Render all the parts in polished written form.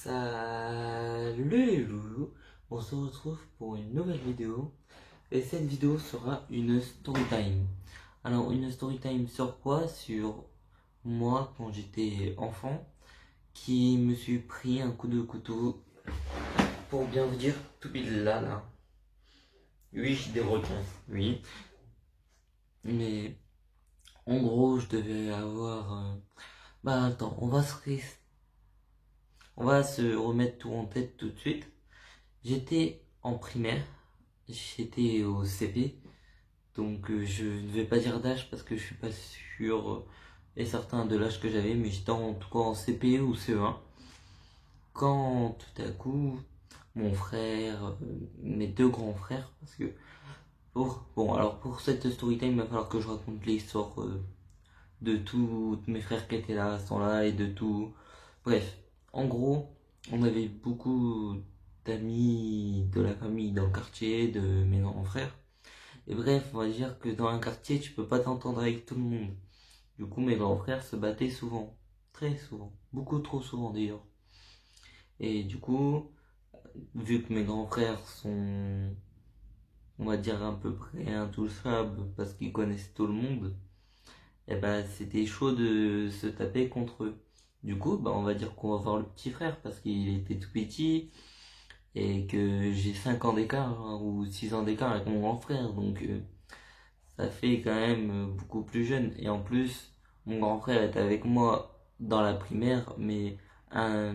Salut les loulous, on se retrouve pour une nouvelle vidéo et cette vidéo sera une story time. Alors une story time sur quoi? Sur moi quand j'étais enfant qui me suis pris un coup de couteau, pour bien vous dire tout pile là. Oui, j'ai des requins, oui, mais en gros je devais avoir... Bah attends, on va se remettre tout en tête tout de suite. J'étais en primaire, j'étais au CP, donc je ne vais pas dire d'âge parce que je suis pas sûr et certain de l'âge que j'avais, mais j'étais en tout cas en CP ou CE1. Quand tout à coup, mon frère, mes deux grands frères, parce que pour cette story time, il va falloir que je raconte l'histoire de tous mes frères qui étaient là à ce temps-là et de tout. Bref, en gros, on avait beaucoup d'amis de la famille dans le quartier, de mes grands frères. Et bref, on va dire que dans un quartier, tu peux pas t'entendre avec tout le monde. Du coup, mes grands frères se battaient souvent. Très souvent. Beaucoup trop souvent d'ailleurs. Et du coup, vu que mes grands frères sont, on va dire, à peu près intouchables parce qu'ils connaissent tout le monde, et ben c'était chaud de se taper contre eux. Du coup, on va dire qu'on va voir le petit frère parce qu'il était tout petit et que j'ai 5 ans d'écart ou 6 ans d'écart avec mon grand frère. Donc ça fait quand même beaucoup plus jeune. Et en plus, mon grand frère était avec moi dans la primaire, mais à,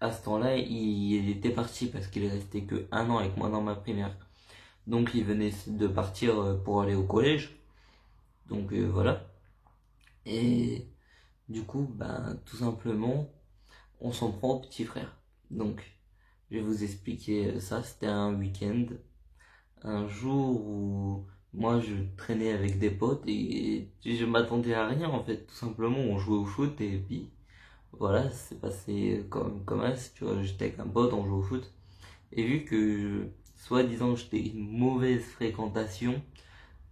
à ce temps-là, il était parti parce qu'il est resté que 1 an avec moi dans ma primaire. Donc il venait de partir pour aller au collège. Donc voilà. Et du coup, tout simplement, on s'en prend au petit frère. Donc, je vais vous expliquer ça. C'était un week-end, un jour où moi je traînais avec des potes et je m'attendais à rien en fait. Tout simplement, on jouait au foot et puis voilà, c'est passé comme ça. Tu vois, j'étais avec un pote, on jouait au foot. Et vu que, soi-disant, j'étais une mauvaise fréquentation,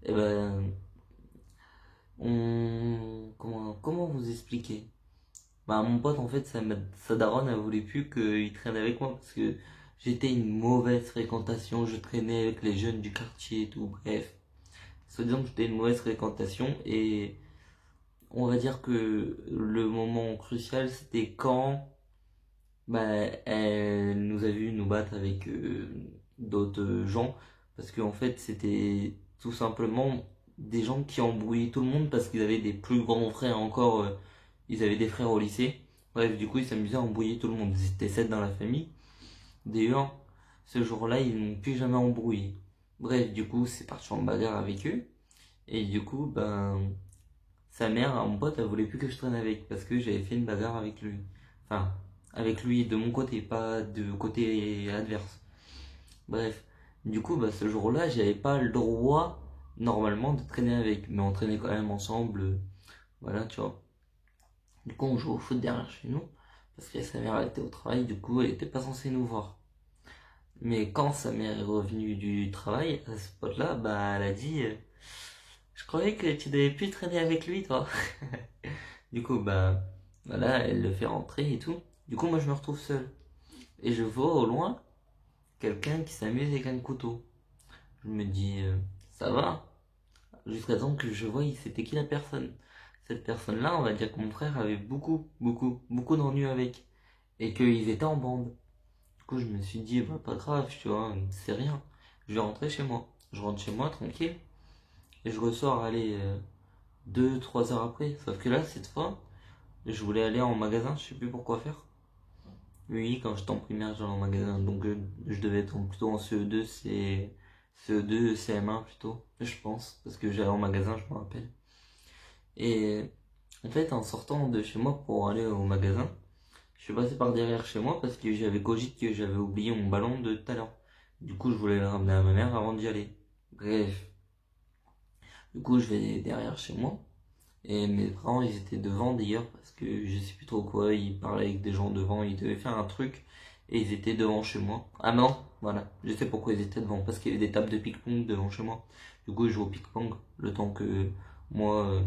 et comment vous expliquer? Mon pote, en fait, sa daronne, elle voulait plus qu'il traîne avec moi parce que j'étais une mauvaise fréquentation. Je traînais avec les jeunes du quartier et tout. Bref, soit disant que j'étais une mauvaise fréquentation et on va dire que le moment crucial, c'était quand elle nous a vu nous battre avec d'autres gens parce qu'en fait, c'était tout simplement des gens qui embrouillaient tout le monde parce qu'ils avaient des plus grands frères encore. Ils avaient des frères au lycée. Bref, du coup, ils s'amusaient à embrouiller tout le monde. Ils étaient 7 dans la famille. D'ailleurs, ce jour-là, ils n'ont plus jamais embrouillé. Bref, du coup, c'est parti en bagarre avec eux. Et du coup, sa mère, mon pote, elle voulait plus que je traîne avec parce que j'avais fait une bagarre avec lui. Enfin, avec lui de mon côté, pas de côté adverse. Bref, du coup, ce jour-là, j'avais pas le droit, normalement, de traîner avec. Mais on traînait quand même ensemble. Voilà, tu vois. Du coup, on joue au foot derrière chez nous, parce que sa mère elle était au travail, du coup, elle était pas censée nous voir. Mais quand sa mère est revenue du travail, à ce pote-là, elle a dit je croyais que tu devais plus traîner avec lui, toi. Du coup, voilà, elle le fait rentrer et tout. Du coup, moi, je me retrouve seul. Et je vois au loin quelqu'un qui s'amuse avec un couteau. Je me dis ça va? Jusqu'à temps que je vois c'était qui la personne. Cette personne-là, on va dire que mon frère avait beaucoup d'ennuis avec. Et qu'ils étaient en bande. Du coup, je me suis dit, pas grave, tu vois, c'est rien. Je vais rentrer chez moi. Je rentre chez moi tranquille. Et je ressors, allez, 2, 3 heures après. Sauf que là, cette fois, je voulais aller en magasin, je sais plus pourquoi faire. Oui, quand j'étais en primaire, j'allais en magasin. Donc, je devais être plutôt en CE2, CE2, CM1 plutôt, je pense. Parce que j'allais en magasin, je me rappelle. Et en fait, en sortant de chez moi pour aller au magasin, je suis passé par derrière chez moi parce que j'avais cogité que j'avais oublié mon ballon de tout à l'heure. Du coup, je voulais le ramener à ma mère avant d'y aller. Bref. Du coup, je vais derrière chez moi. Et mes parents, ils étaient devant d'ailleurs parce que je sais plus trop quoi. Ils parlaient avec des gens devant. Ils devaient faire un truc. Et ils étaient devant chez moi. Ah non, voilà. Je sais pourquoi ils étaient devant. Parce qu'il y avait des tables de ping-pong devant chez moi. Du coup, je joue au ping-pong le temps que moi,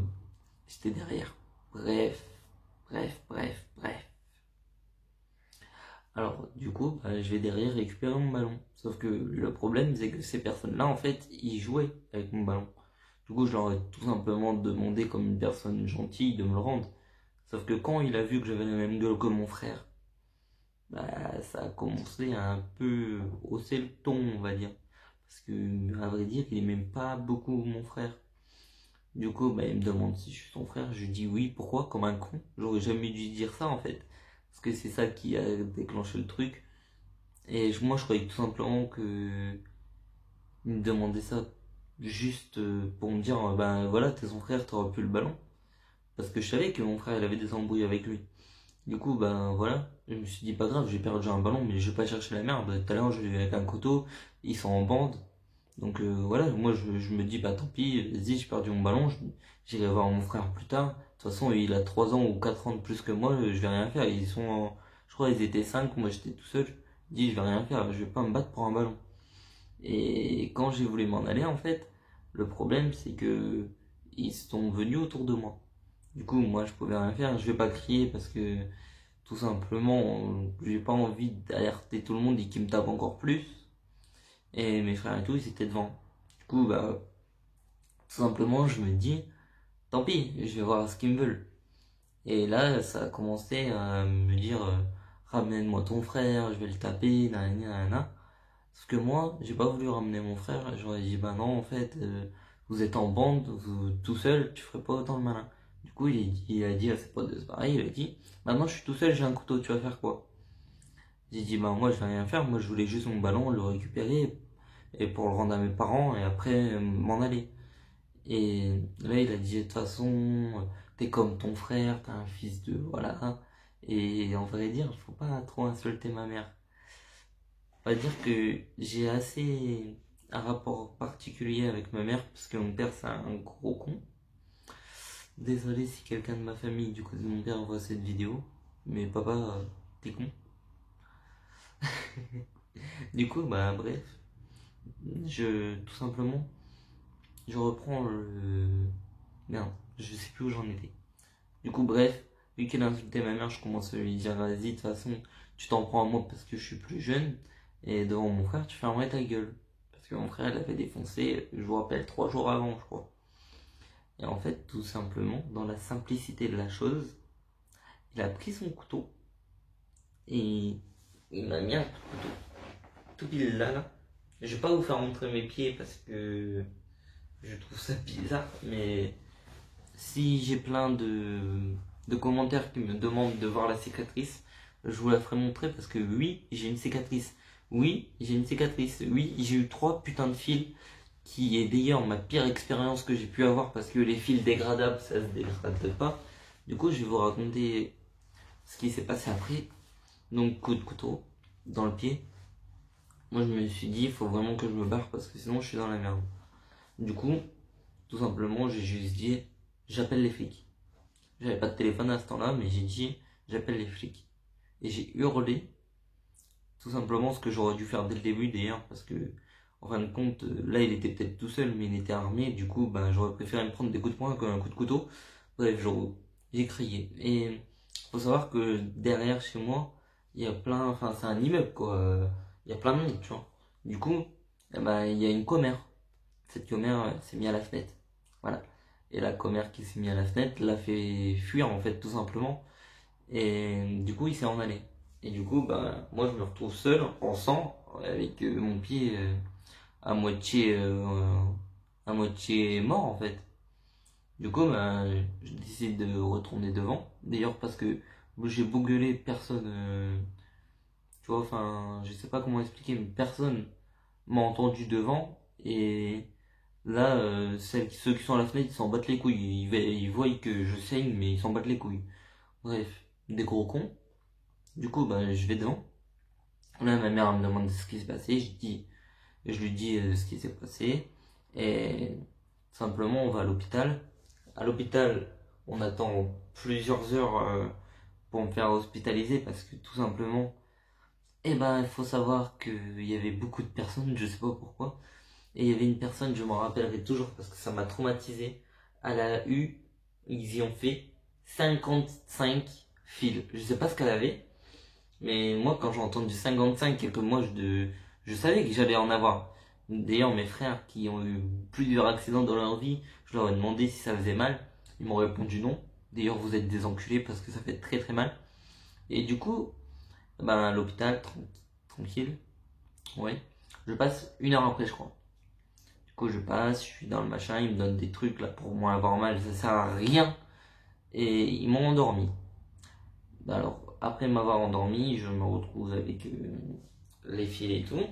j'étais derrière. Bref. Bref. Alors, du coup, je vais derrière récupérer mon ballon. Sauf que le problème, c'est que ces personnes-là, en fait, ils jouaient avec mon ballon. Du coup, je leur ai tout simplement demandé, comme une personne gentille, de me le rendre. Sauf que quand il a vu que j'avais la même gueule que mon frère, ça a commencé à un peu hausser le ton, on va dire. Parce que, à vrai dire, il aimait pas beaucoup mon frère. Du coup, il me demande si je suis son frère. Je lui dis oui, pourquoi? Comme un con. J'aurais jamais dû dire ça, en fait. Parce que c'est ça qui a déclenché le truc. Et moi, je croyais tout simplement que il me demandait ça juste pour me dire, ben voilà, t'es son frère, t'auras plus le ballon. Parce que je savais que mon frère, il avait des embrouilles avec lui. Du coup, ben voilà, je me suis dit, pas grave, j'ai perdu un ballon, mais je vais pas chercher la merde. Tout à l'heure, je l'ai eu avec un couteau, ils sont en bande. Donc voilà, moi je me dis, bah tant pis, vas-y, j'ai perdu mon ballon, j'irai voir mon frère plus tard. De toute façon, il a 3 ans ou 4 ans de plus que moi, je vais rien faire. Je crois qu'ils étaient 5, moi j'étais tout seul. Je dis, je vais rien faire, je vais pas me battre pour un ballon. Et quand j'ai voulu m'en aller, en fait, le problème c'est que ils sont venus autour de moi. Du coup, moi je pouvais rien faire, je vais pas crier parce que tout simplement, j'ai pas envie d'alerter tout le monde et qu'ils me tapent encore plus. Et mes frères et tout, ils étaient devant. Du coup, tout simplement, je me dis, tant pis, je vais voir ce qu'ils me veulent. Et là, ça a commencé à me dire, ramène-moi ton frère, je vais le taper, nanana, nanana. Sauf que moi, j'ai pas voulu ramener mon frère, j'aurais dit, bah non, en fait, vous êtes en bande, vous tout seul, tu ferais pas autant le malin. Du coup, il a dit à ses potes de se barrer, il a dit, maintenant je suis tout seul, j'ai un couteau, tu vas faire quoi? J'ai dit, bah moi je vais rien faire, moi je voulais juste mon ballon, le récupérer, et pour le rendre à mes parents, et après m'en aller. Et là, il a dit, de toute façon, t'es comme ton frère, t'as un fils de... Voilà. Et en vrai dire, faut pas trop insulter ma mère. On va dire que j'ai assez un rapport particulier avec ma mère, parce que mon père, c'est un gros con. Désolé si quelqu'un de ma famille, du côté de mon père, voit cette vidéo. Mais papa, t'es con. Du coup, bref. Tout simplement, je reprends le... Merde, je sais plus où j'en étais. Du coup, bref, vu qu'il a insulté ma mère, je commence à lui dire, vas-y, de toute façon, tu t'en prends à moi parce que je suis plus jeune, et devant mon frère, tu fermerais ta gueule. Parce que mon frère, il avait défoncé, je vous rappelle, 3 jours avant, je crois. Et en fait, tout simplement, dans la simplicité de la chose, il a pris son couteau, et il m'a mis un couteau, tout pile là. Je vais pas vous faire montrer mes pieds parce que je trouve ça bizarre, mais si j'ai plein de commentaires qui me demandent de voir la cicatrice, je vous la ferai montrer parce que oui, j'ai une cicatrice. Oui, j'ai une cicatrice. Oui, j'ai eu 3 putains de fils, qui est d'ailleurs ma pire expérience que j'ai pu avoir parce que les fils dégradables, ça se dégrade pas. Du coup, je vais vous raconter ce qui s'est passé après. Donc, coup de couteau dans le pied. Moi, je me suis dit, il faut vraiment que je me barre parce que sinon, je suis dans la merde. Du coup, tout simplement, j'ai juste dit, j'appelle les flics. J'avais pas de téléphone à ce temps-là, mais j'ai dit, j'appelle les flics. Et j'ai hurlé, tout simplement ce que j'aurais dû faire dès le début d'ailleurs, parce que, en fin de compte, là il était peut-être tout seul, mais il était armé, du coup, j'aurais préféré me prendre des coups de poing qu'un coup de couteau. Bref, j'ai crié. Et faut savoir que derrière chez moi, il y a plein, enfin c'est un immeuble quoi, il y a plein de monde, tu vois. Du coup, il y a une commère. Cette commère s'est mise à la fenêtre. Voilà. Et la commère qui s'est mise à la fenêtre l'a fait fuir en fait, tout simplement. Et du coup, il s'est en allé. Et du coup, moi, je me retrouve seul, en sang, avec mon pied à moitié, à moitié mort, en fait. Du coup, je décide de retourner devant. D'ailleurs, parce que j'ai beau gueuler, personne, tu vois, enfin, je sais pas comment expliquer, mais personne m'a entendu devant. Et là, ceux qui sont à la fenêtre, ils s'en battent les couilles. Ils voient que je saigne, mais ils s'en battent les couilles. Bref, des gros cons. Du coup, je vais devant. Là, ma mère me demande ce qui s'est passé. Je lui dis ce qui s'est passé. Et simplement, on va à l'hôpital. À l'hôpital, on attend plusieurs heures pour me faire hospitaliser parce que tout simplement, il faut savoir qu'il y avait beaucoup de personnes, je sais pas pourquoi. Et il y avait une personne, je m'en rappellerai toujours parce que ça m'a traumatisé. Elle a eu, ils y ont fait 55 fils. Je sais pas ce qu'elle avait. Mais moi, quand j'ai entendu 55 et que moi, je savais que j'allais en avoir. D'ailleurs, mes frères qui ont eu plusieurs accidents dans leur vie, je leur ai demandé si ça faisait mal. Ils m'ont répondu non. D'ailleurs, vous êtes des enculés parce que ça fait très très mal. Et du coup, ben, à l'hôpital, tranquille, ouais. Je passe 1 heure après, je crois. Du coup, je passe, je suis dans le machin, ils me donnent des trucs là pour moi avoir mal, ça sert à rien. Et ils m'ont endormi. Ben alors, après m'avoir endormi, je me retrouve avec les fils et tout.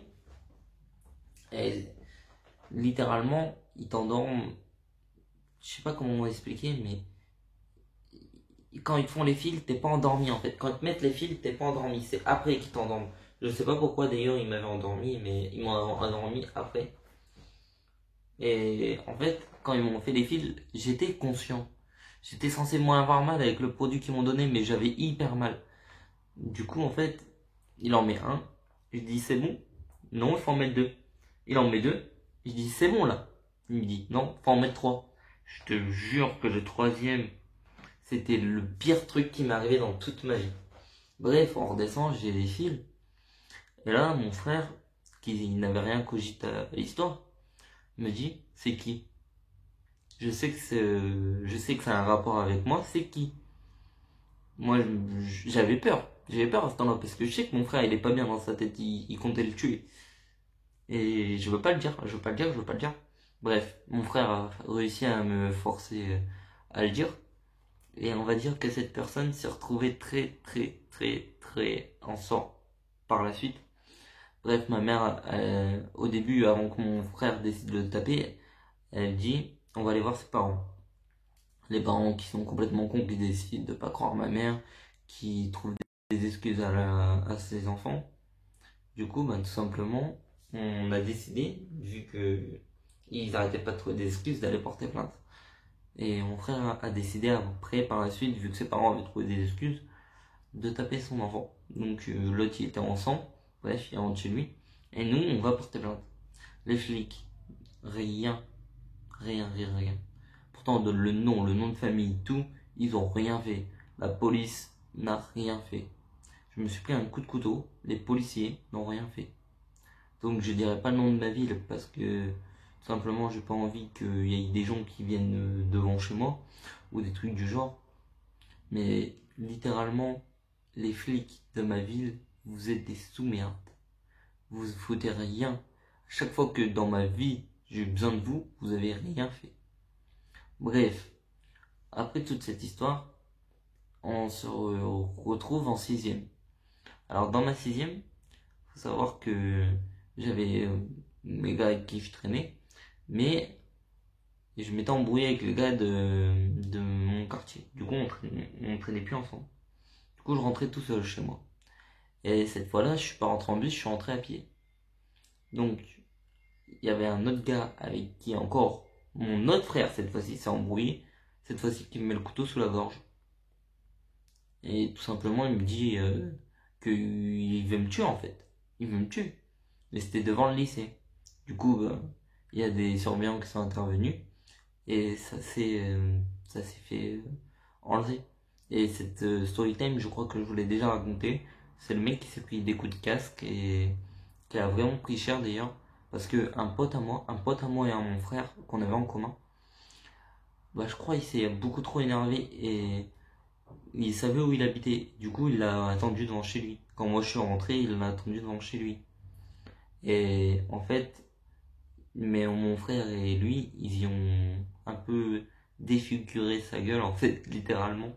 Et littéralement, ils t'endorment. Je sais pas comment expliquer, mais quand ils te font les fils, t'es pas endormi en fait. Quand ils te mettent les fils, t'es pas endormi. C'est après qu'ils t'endorment. Je sais pas pourquoi d'ailleurs ils m'avaient endormi, mais ils m'ont endormi après. Et en fait, quand ils m'ont fait les fils, j'étais conscient. J'étais censé moins avoir mal avec le produit qu'ils m'ont donné, mais j'avais hyper mal. Du coup, en fait, il en met un. Je dis c'est bon. Non, il faut en mettre deux. Il en met deux. Je dis c'est bon là. Il me dit non, faut en mettre trois. Je te jure que le troisième, c'était le pire truc qui m'est arrivé dans toute ma vie. Bref, on redescend, j'ai les fils. Et là, mon frère, qui n'avait rien cogité à l'histoire, me dit c'est qui? Je sais que c'est un rapport avec moi, c'est qui? Moi, j'avais peur. J'avais peur à ce temps-là parce que je sais que mon frère, il est pas bien dans sa tête, il comptait le tuer. Et je veux pas le dire, je veux pas le dire, je veux pas le dire. Bref, mon frère a réussi à me forcer à le dire. Et on va dire que cette personne s'est retrouvée très en sang par la suite. Bref, ma mère, au début, avant que mon frère décide de le taper, elle dit on va aller voir ses parents. Les parents qui sont complètement cons, qui décident de pas croire ma mère, qui trouvent des excuses à ses enfants. Du coup, ben, tout simplement, on a décidé, vu que ils arrêtaient pas de trouver des excuses, d'aller porter plainte. Et mon frère a décidé après, par la suite, vu que ses parents avaient trouvé des excuses, de taper son enfant. Donc l'autre il était en sang, bref, il rentre chez lui. Et nous, on va porter plainte. Les flics, rien, rien. Pourtant, on donne le nom de famille, tout, ils ont rien fait. La police n'a rien fait. Je me suis pris un coup de couteau, les policiers n'ont rien fait. Donc je dirais pas le nom de ma ville parce que tout simplement j'ai pas envie qu'il y ait des gens qui viennent devant chez moi ou des trucs du genre. Mais littéralement, les flics de ma ville, vous êtes des sous-merdes. Vous foutez rien. Chaque fois que dans ma vie j'ai eu besoin de vous, vous avez rien fait. Bref, après toute cette histoire, on se retrouve en sixième. Alors dans ma sixième, faut savoir que j'avais mes gars avec qui je traînais, mais je m'étais embrouillé avec le gars de mon quartier. Du coup, on traînait plus ensemble. Du coup, je rentrais tout seul chez moi. Et cette fois-là, je suis pas rentré en bus, je suis rentré à pied. Donc, il y avait un autre gars avec qui encore mon autre frère, cette fois-ci, s'est embrouillé. Cette fois-ci, qui me met le couteau sous la gorge. Et tout simplement, il me dit qu'il veut me tuer en fait. Il veut me tuer. Mais c'était devant le lycée. Du coup, bah, il y a des surveillants qui sont intervenus et ça s'est fait enlever. Et cette story time, je crois que je vous l'ai déjà raconté. C'est le mec qui s'est pris des coups de casque et qui a vraiment pris cher d'ailleurs. Parce que un pote à moi et à mon frère qu'on avait en commun, bah, je crois qu'il s'est beaucoup trop énervé et il savait où il habitait. Du coup, il l'a attendu devant chez lui. Quand moi je suis rentré, il l'a attendu devant chez lui. Et en fait, mais mon frère et lui, ils y ont un peu défiguré sa gueule, en fait, littéralement.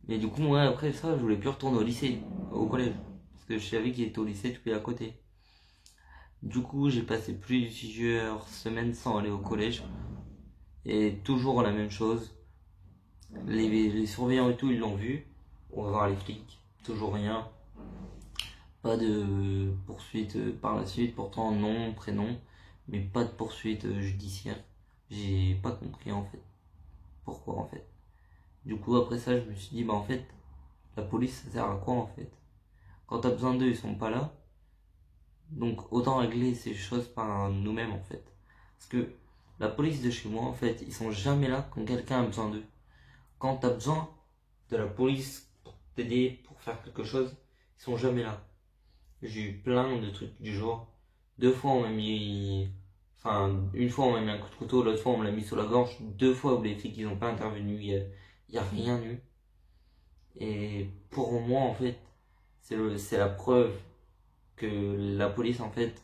Mais du coup, moi, après ça, je voulais plus retourner au lycée, au collège. Parce que je savais qu'il était au lycée tout à côté. Du coup, j'ai passé plusieurs semaines sans aller au collège. Et toujours la même chose. Les surveillants et tout, ils l'ont vu. On va voir les flics. Toujours rien. Pas de poursuite par la suite. Pourtant, nom, prénom. Mais pas de poursuite judiciaire. J'ai pas compris en fait. Pourquoi en fait. Du coup, après ça, je me suis dit, bah en fait, la police, ça sert à quoi en fait? Quand t'as besoin d'eux, ils sont pas là. Donc, autant régler ces choses par nous-mêmes en fait. Parce que la police de chez moi, en fait, ils sont jamais là quand quelqu'un a besoin d'eux. Quand t'as besoin de la police pour t'aider, pour faire quelque chose, ils sont jamais là. J'ai eu plein de trucs du genre. Deux fois on m'a mis, enfin une fois on m'a mis un coup de couteau, l'autre fois on me l'a mis sous la gorge. Deux fois où les flics ils ont pas intervenu, y a rien eu. Et pour moi en fait, c'est la preuve que la police en fait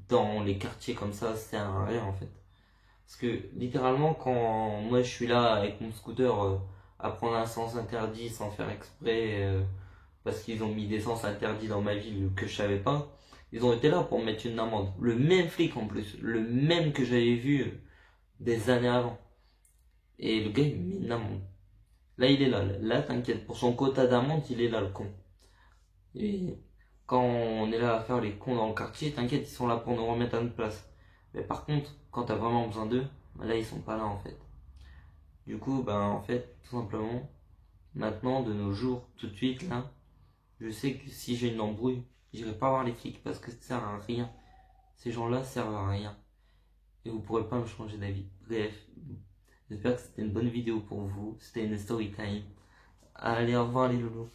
dans les quartiers comme ça sert à rien en fait. Parce que littéralement quand moi je suis là avec mon scooter à prendre un sens interdit sans faire exprès parce qu'ils ont mis des sens interdits dans ma ville que je savais pas, ils ont été là pour me mettre une amende. Le même flic en plus, le même que j'avais vu des années avant. Et le gars il me met une amende. Là il est là, là t'inquiète, pour son quota d'amende il est là le con. Et quand on est là à faire les cons dans le quartier, t'inquiète, ils sont là pour nous remettre à notre place. Mais par contre, quand t'as vraiment besoin d'eux, là ils sont pas là en fait. Du coup, ben en fait, tout simplement, maintenant, de nos jours, tout de suite là, je sais que si j'ai une embrouille, j'irai pas voir les flics parce que ça sert à rien. Ces gens-là servent à rien. Et vous pourrez pas me changer d'avis. Bref, j'espère que c'était une bonne vidéo pour vous. C'était une story time. Allez, au revoir les loulous.